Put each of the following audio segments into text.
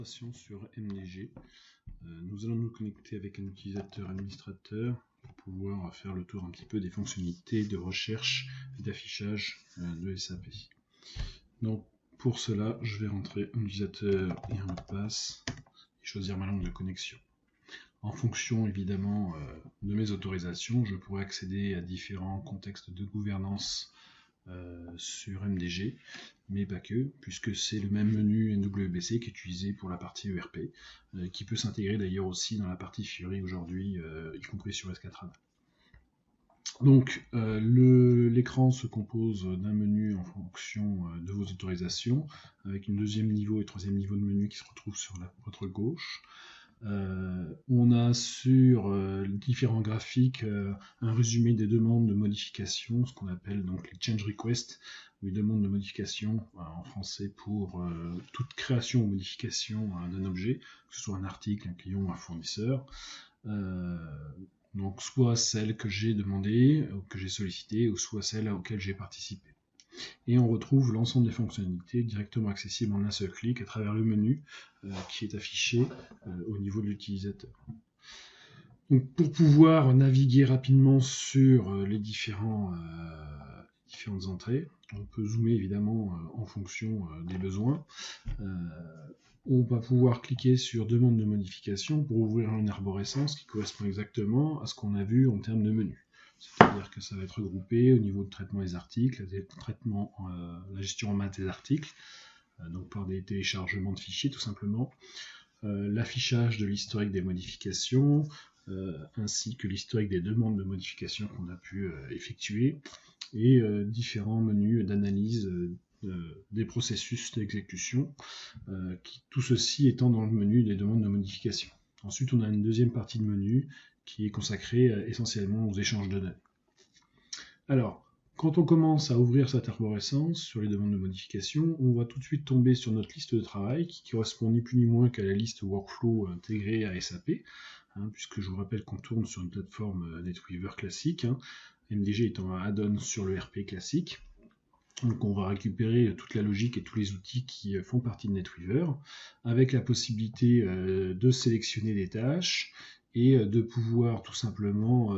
Sur MDG. Nous allons nous connecter avec un utilisateur administrateur pour pouvoir faire le tour un petit peu des fonctionnalités de recherche et d'affichage de SAP. Donc pour cela, je vais rentrer un utilisateur et un mot de passe et choisir ma langue de connexion. En fonction évidemment de mes autorisations, je pourrai accéder à différents contextes de gouvernance sur MDG, mais pas que, puisque c'est le même menu NWBC qui est utilisé pour la partie ERP, qui peut s'intégrer d'ailleurs aussi dans la partie Fiori aujourd'hui, y compris sur S4ANA. Donc l'écran se compose d'un menu en fonction de vos autorisations, avec un deuxième niveau et troisième niveau de menu qui se retrouvent sur votre gauche. On a sur différents graphiques un résumé des demandes de modification, ce qu'on appelle donc les change requests, ou les demandes de modification en français pour toute création ou modification d'un objet, que ce soit un article, un client ou un fournisseur. Donc soit celles que j'ai demandées, ou que j'ai sollicitées, ou soit celles auxquelles j'ai participé. Et on retrouve l'ensemble des fonctionnalités directement accessibles en un seul clic à travers le menu qui est affiché au niveau de l'utilisateur. Donc pour pouvoir naviguer rapidement sur les différentes entrées, on peut zoomer évidemment en fonction des besoins. On va pouvoir cliquer sur demande de modification pour ouvrir une arborescence qui correspond exactement à ce qu'on a vu en termes de menu. C'est-à-dire que ça va être regroupé au niveau de traitement des articles, la gestion en maths des articles, donc par des téléchargements de fichiers tout simplement, l'affichage de l'historique des modifications, ainsi que l'historique des demandes de modification qu'on a pu effectuer, et différents menus d'analyse des processus d'exécution, tout ceci étant dans le menu des demandes de modification. Ensuite, on a une deuxième partie de menu qui est consacrée essentiellement aux échanges de données. Alors, quand on commence à ouvrir cette arborescence sur les demandes de modification, on va tout de suite tomber sur notre liste de travail qui correspond ni plus ni moins qu'à la liste workflow intégrée à SAP, puisque je vous rappelle qu'on tourne sur une plateforme NetWeaver classique, MDG étant un add-on sur le RP classique. Donc on va récupérer toute la logique et tous les outils qui font partie de NetWeaver, avec la possibilité de sélectionner des tâches et de pouvoir tout simplement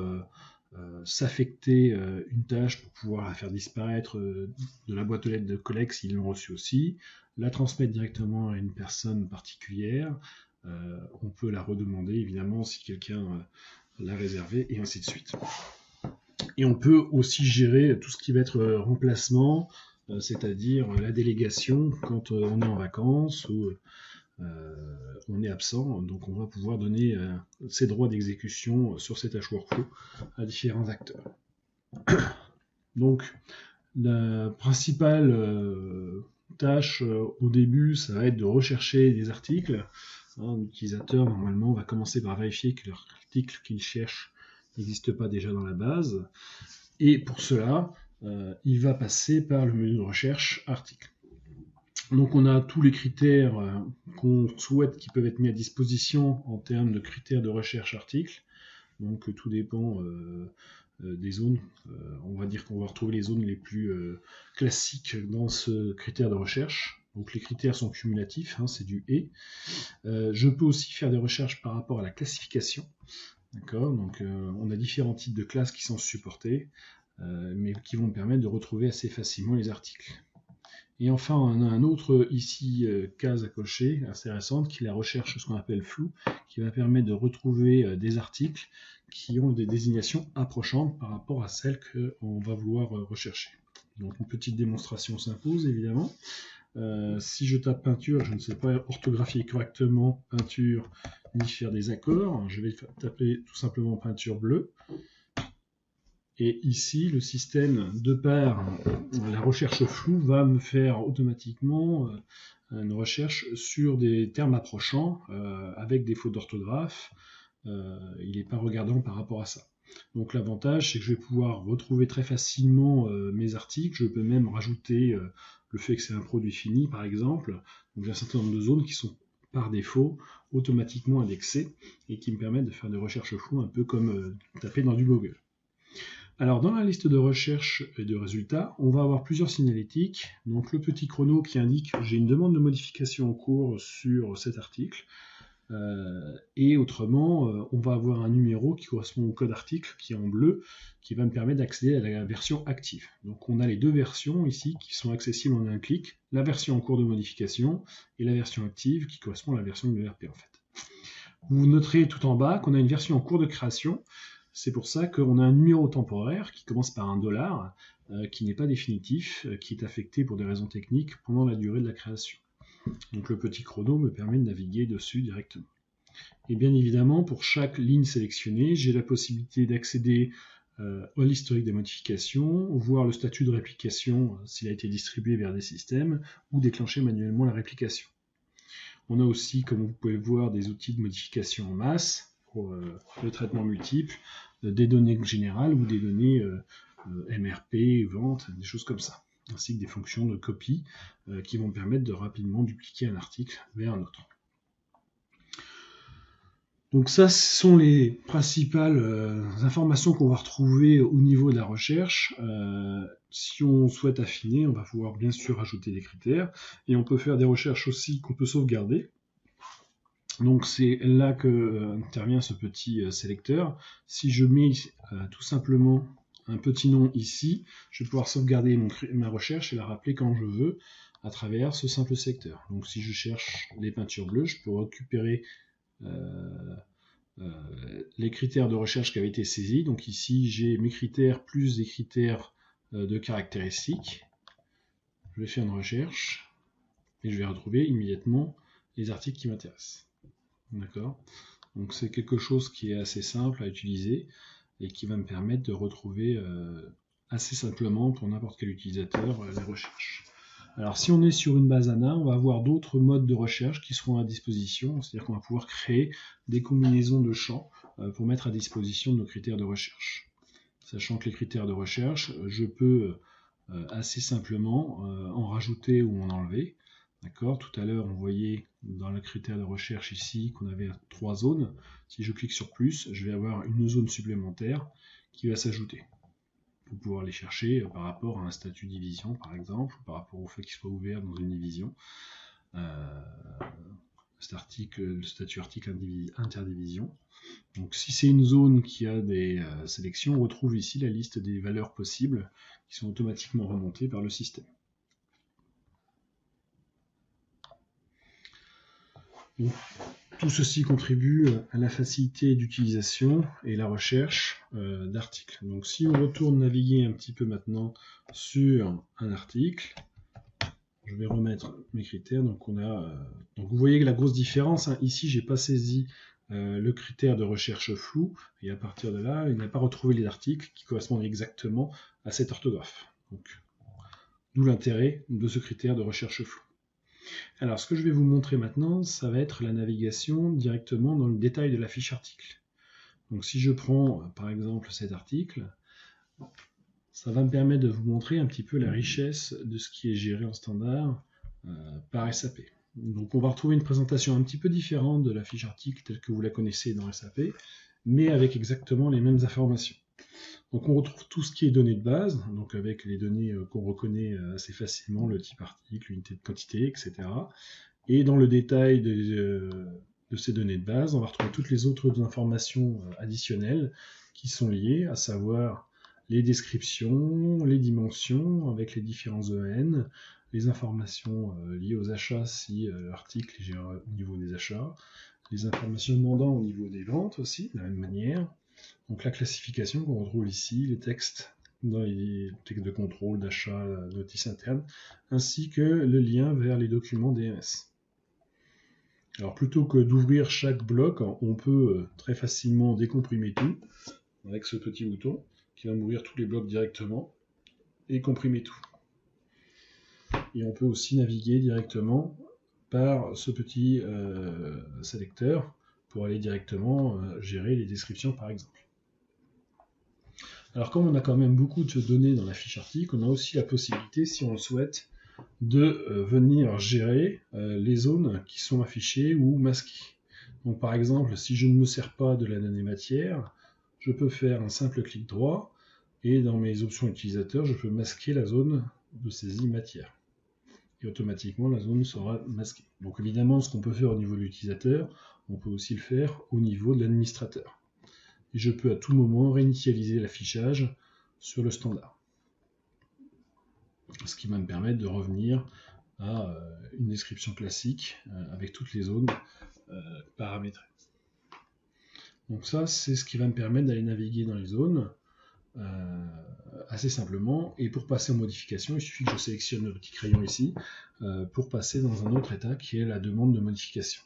s'affecter une tâche pour pouvoir la faire disparaître de la boîte aux lettres de collègues s'ils l'ont reçue aussi, la transmettre directement à une personne particulière, on peut la redemander évidemment si quelqu'un l'a réservée, et ainsi de suite. Et on peut aussi gérer tout ce qui va être remplacement, c'est-à-dire la délégation quand on est en vacances ou on est absent. Donc on va pouvoir donner ses droits d'exécution sur ces tâches workflow à différents acteurs. Donc la principale tâche au début, ça va être de rechercher des articles. L'utilisateur normalement va commencer par vérifier que l'article qu'il cherche n'existe pas déjà dans la base, et pour cela, il va passer par le menu de recherche article. Donc on a tous les critères qu'on souhaite qui peuvent être mis à disposition en termes de critères de recherche article. Donc tout dépend des zones. On va dire qu'on va retrouver les zones les plus classiques dans ce critère de recherche. Donc les critères sont cumulatifs, c'est du et. Je peux aussi faire des recherches par rapport à la classification. D'accord, donc on a différents types de classes qui sont supportées, mais qui vont me permettre de retrouver assez facilement les articles. Et enfin, on a un autre ici case à cocher, assez récente, qui est la recherche, ce qu'on appelle flou, qui va permettre de retrouver des articles qui ont des désignations approchantes par rapport à celles qu'on va vouloir rechercher. Donc une petite démonstration s'impose, évidemment. Si je tape peinture, je ne sais pas orthographier correctement peinture ni faire des accords, je vais taper tout simplement peinture bleue. Et ici, le système, de par la recherche floue, va me faire automatiquement une recherche sur des termes approchants, avec des fautes d'orthographe. Il n'est pas regardant par rapport à ça. Donc l'avantage, c'est que je vais pouvoir retrouver très facilement mes articles. Je peux même rajouter le fait que c'est un produit fini, par exemple. Donc j'ai un certain nombre de zones qui sont par défaut automatiquement indexées et qui me permettent de faire des recherches floues un peu comme taper dans du Google. Alors dans la liste de recherche et de résultats, on va avoir plusieurs signalétiques. Donc le petit chrono qui indique que j'ai une demande de modification en cours sur cet article. Et autrement, on va avoir un numéro qui correspond au code article, qui est en bleu, qui va me permettre d'accéder à la version active. Donc on a les deux versions ici qui sont accessibles en un clic, la version en cours de modification et la version active qui correspond à la version de l'ERP en fait. Vous noterez tout en bas qu'on a une version en cours de création. C'est pour ça qu'on a un numéro temporaire qui commence par $1, qui n'est pas définitif, qui est affecté pour des raisons techniques pendant la durée de la création. Donc le petit chrono me permet de naviguer dessus directement. Et bien évidemment, pour chaque ligne sélectionnée, j'ai la possibilité d'accéder à l'historique des modifications, voir le statut de réplication s'il a été distribué vers des systèmes, ou déclencher manuellement la réplication. On a aussi, comme vous pouvez le voir, des outils de modification en masse pour le traitement multiple, des données générales ou des données MRP, vente, des choses comme ça, ainsi que des fonctions de copie qui vont permettre de rapidement dupliquer un article vers un autre. Donc ça, ce sont les principales informations qu'on va retrouver au niveau de la recherche. Si on souhaite affiner, on va pouvoir bien sûr ajouter des critères, et on peut faire des recherches aussi qu'on peut sauvegarder. Donc c'est là que intervient ce petit sélecteur. Si je mets tout simplement un petit nom ici, je vais pouvoir sauvegarder ma recherche et la rappeler quand je veux à travers ce simple secteur. Donc si je cherche les peintures bleues, je peux récupérer les critères de recherche qui avaient été saisis. Donc ici j'ai mes critères plus des critères de caractéristiques. Je vais faire une recherche et je vais retrouver immédiatement les articles qui m'intéressent. D'accord ? Donc c'est quelque chose qui est assez simple à utiliser et qui va me permettre de retrouver assez simplement pour n'importe quel utilisateur les recherches. Alors si on est sur une base ANA, on va avoir d'autres modes de recherche qui seront à disposition, c'est-à-dire qu'on va pouvoir créer des combinaisons de champs pour mettre à disposition nos critères de recherche. Sachant que les critères de recherche, je peux assez simplement en rajouter ou en enlever. D'accord ? Tout à l'heure, on voyait dans le critère de recherche ici qu'on avait 3 zones. Si je clique sur plus, je vais avoir une zone supplémentaire qui va s'ajouter pour pouvoir les chercher par rapport à un statut division, par exemple, ou par rapport au fait qu'il soit ouvert dans une division. Le statut article interdivision. Donc si c'est une zone qui a des sélections, on retrouve ici la liste des valeurs possibles qui sont automatiquement remontées par le système. Donc, tout ceci contribue à la facilité d'utilisation et la recherche d'articles. Donc si on retourne naviguer un petit peu maintenant sur un article, je vais remettre mes critères. Donc vous voyez que la grosse différence, ici j'ai pas saisi le critère de recherche flou, et à partir de là, il n'a pas retrouvé les articles qui correspondent exactement à cette orthographe. D'où l'intérêt de ce critère de recherche flou. Alors, ce que je vais vous montrer maintenant, ça va être la navigation directement dans le détail de la fiche article. Donc, si je prends, par exemple, cet article, ça va me permettre de vous montrer un petit peu la richesse de ce qui est géré en standard par SAP. Donc, on va retrouver une présentation un petit peu différente de la fiche article telle que vous la connaissez dans SAP, mais avec exactement les mêmes informations. Donc on retrouve tout ce qui est données de base, donc avec les données qu'on reconnaît assez facilement, le type article, l'unité de quantité, etc. Et dans le détail de ces données de base, on va retrouver toutes les autres informations additionnelles qui sont liées, à savoir les descriptions, les dimensions avec les différents EN, les informations liées aux achats si l'article est géré au niveau des achats, les informations demandant au niveau des ventes aussi, de la même manière. Donc la classification qu'on retrouve ici, les textes dans les textes de contrôle, d'achat, notice interne, ainsi que le lien vers les documents DMS. Alors plutôt que d'ouvrir chaque bloc, on peut très facilement décomprimer tout avec ce petit bouton qui va m'ouvrir tous les blocs directement et comprimer tout. Et on peut aussi naviguer directement par ce petit sélecteur pour aller directement gérer les descriptions par exemple. Alors comme on a quand même beaucoup de données dans la fiche article, on a aussi la possibilité, si on le souhaite, de venir gérer les zones qui sont affichées ou masquées. Donc par exemple, si je ne me sers pas de la donnée matière, je peux faire un simple clic droit Et dans mes options utilisateurs, je peux masquer la zone de saisie matière. Et automatiquement, la zone sera masquée. Donc évidemment, ce qu'on peut faire au niveau de l'utilisateur, on peut aussi le faire au niveau de l'administrateur. Et je peux à tout moment réinitialiser l'affichage sur le standard. Ce qui va me permettre de revenir à une description classique avec toutes les zones paramétrées. Donc ça, c'est ce qui va me permettre d'aller naviguer dans les zones assez simplement. Et pour passer en modification, il suffit que je sélectionne le petit crayon ici pour passer dans un autre état qui est la demande de modification.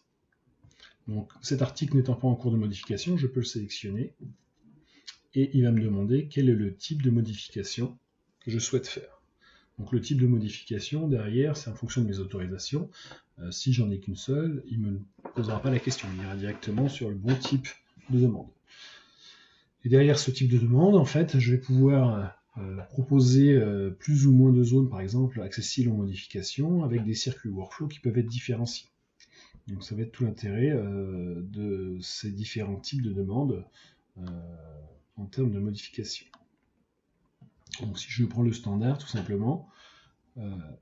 Donc cet article n'étant pas en cours de modification, je peux le sélectionner et il va me demander quel est le type de modification que je souhaite faire. Donc le type de modification, derrière, c'est en fonction de mes autorisations. Si j'en ai qu'une seule, il ne me posera pas la question, il ira directement sur le bon type de demande. Et derrière ce type de demande, en fait, je vais pouvoir proposer plus ou moins de zones, par exemple, accessibles en modification, avec des circuits workflow qui peuvent être différenciés. Donc ça va être tout l'intérêt de ces différents types de demandes en termes de modification. Donc si je prends le standard, tout simplement,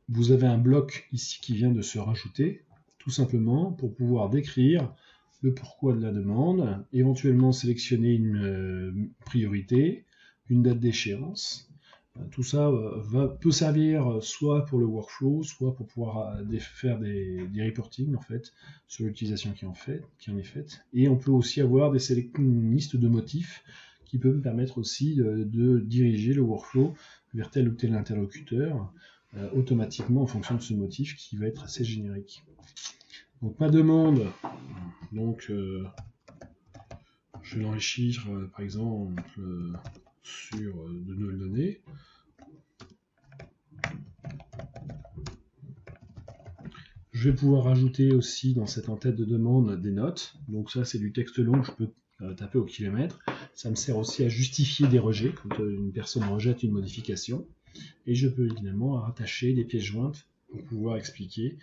vous avez un bloc ici qui vient de se rajouter, tout simplement pour pouvoir décrire le pourquoi de la demande, éventuellement sélectionner une priorité, une date d'échéance. Tout ça peut servir soit pour le workflow, soit pour pouvoir faire des reporting en fait, sur l'utilisation qui en est faite. Et on peut aussi avoir une liste de motifs qui peut me permettre aussi de diriger le workflow vers tel ou tel interlocuteur automatiquement en fonction de ce motif qui va être assez générique. Donc ma demande, donc je vais l'enrichir par exemple sur de nouvelles données. Je vais pouvoir rajouter aussi dans cette en-tête de demande des notes. Donc ça c'est du texte long que je peux taper au kilomètre. Ça me sert aussi à justifier des rejets quand une personne rejette une modification. Et je peux évidemment rattacher des pièces jointes pour pouvoir expliquer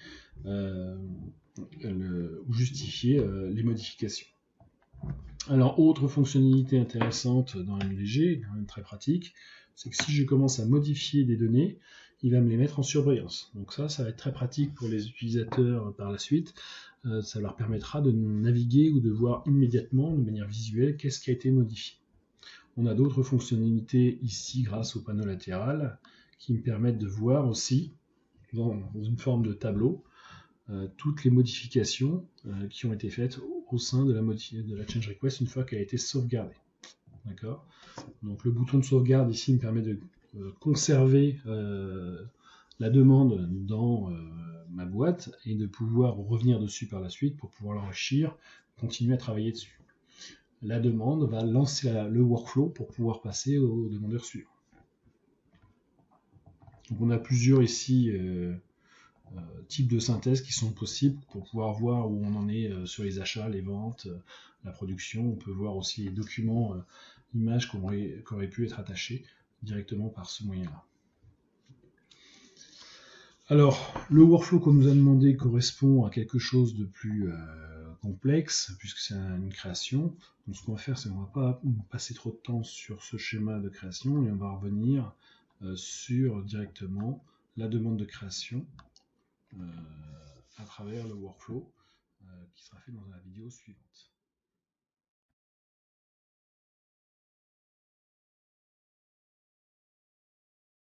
ou justifier les modifications. Alors, autre fonctionnalité intéressante dans MDG, quand même très pratique, c'est que si je commence à modifier des données, il va me les mettre en surbrillance. Donc ça va être très pratique pour les utilisateurs par la suite. Ça leur permettra de naviguer ou de voir immédiatement, de manière visuelle, qu'est-ce qui a été modifié. On a d'autres fonctionnalités ici grâce au panneau latéral qui me permettent de voir aussi, dans une forme de tableau, toutes les modifications qui ont été faites au sein de la change request une fois qu'elle a été sauvegardée. D'accord ? Donc le bouton de sauvegarde ici me permet de conserver la demande dans ma boîte et de pouvoir revenir dessus par la suite pour pouvoir l'enrichir, continuer à travailler dessus. La demande va lancer le workflow pour pouvoir passer au demandeur suivant. Donc on a plusieurs ici types de synthèse qui sont possibles pour pouvoir voir où on en est sur les achats, les ventes, la production. On peut voir aussi les documents, images qui auraient pu être attachés directement par ce moyen-là. Alors, le workflow qu'on nous a demandé correspond à quelque chose de plus complexe, puisque c'est une création. Donc ce qu'on va faire, c'est qu'on ne va pas passer trop de temps sur ce schéma de création, et on va revenir sur directement la demande de création à travers le workflow qui sera fait dans la vidéo suivante.